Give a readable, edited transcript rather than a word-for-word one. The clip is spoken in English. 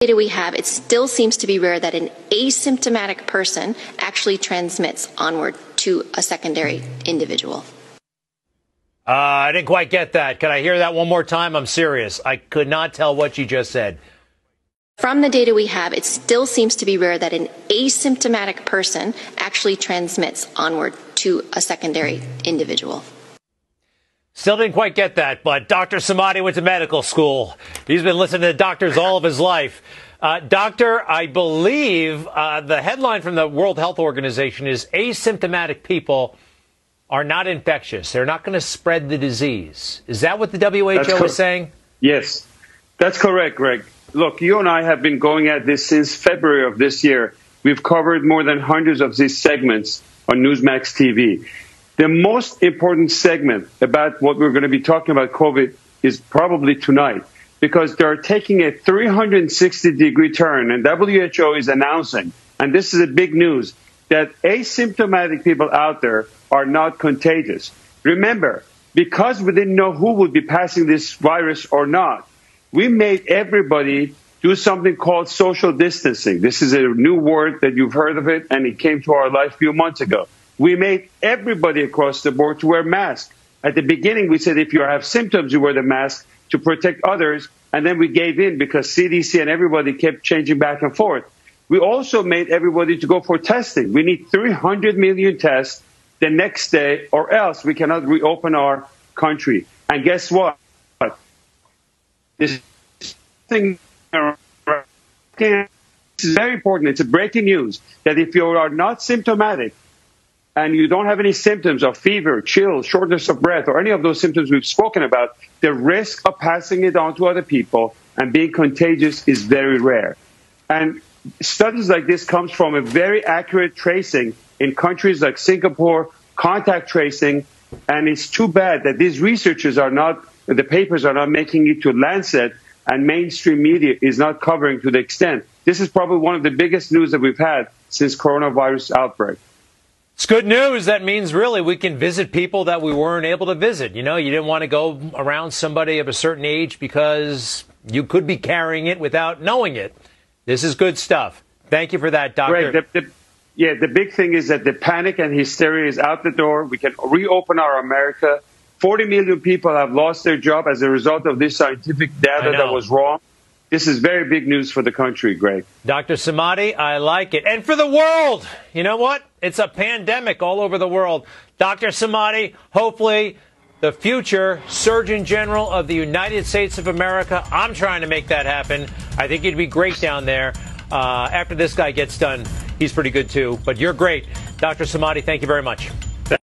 data we have, it still seems to be rare that an asymptomatic person actually transmits onward to a secondary individual. I didn't quite get that. Can I hear that one more time? I'm serious. I could not tell what you just said. From the data we have, it still seems to be rare that an asymptomatic person actually transmits onward to a secondary individual. Still didn't quite get that, but Dr. Samadi went to medical school. He's been listening to doctors all of his life. Doctor, I believe the headline from the World Health Organization is asymptomatic people are not infectious. They're not going to spread the disease. Is that what the WHO is saying? Yes, that's correct, Greg. Look, you and I have been going at this since February of this year. We've covered more than hundreds of these segments on Newsmax TV. The most important segment about what we're going to be talking about COVID is probably tonight, because they're taking a 360-degree turn, and WHO is announcing, and this is a big news, that asymptomatic people out there are not contagious. Remember, because we didn't know who would be passing this virus or not, we made everybody do something called social distancing. This is a new word that you've heard of it, and it came to our life a few months ago. We made everybody across the board to wear masks. At the beginning, we said if you have symptoms, you wear the mask to protect others. And then we gave in because CDC and everybody kept changing back and forth. We also made everybody to go for testing. We need 300 million tests the next day, or else we cannot reopen our country. And guess what? This thing is very important. It's a breaking news that if you are not symptomatic, and you don't have any symptoms of fever, chills, shortness of breath, or any of those symptoms we've spoken about, the risk of passing it on to other people and being contagious is very rare. And studies like this comes from a very accurate tracing in countries like Singapore, contact tracing, and it's too bad that these researchers are not, the papers are not making it to Lancet, and mainstream media is not covering to the extent. This is probably one of the biggest news that we've had since coronavirus outbreak. It's good news. That means really we can visit people that we weren't able to visit. You know, you didn't want to go around somebody of a certain age because you could be carrying it without knowing it. This is good stuff. Thank you for that, Doctor. Right. The big thing is that the panic and hysteria is out the door. We can reopen our America. 40 million people have lost their job as a result of this scientific data that was wrong. This is very big news for the country, Greg. Dr. Samadi, I like it. And for the world. You know what? It's a pandemic all over the world. Dr. Samadi, hopefully the future Surgeon General of the United States of America. I'm trying to make that happen. I think you'd be great down there. After this guy gets done, he's pretty good too. But you're great. Dr. Samadi, thank you very much.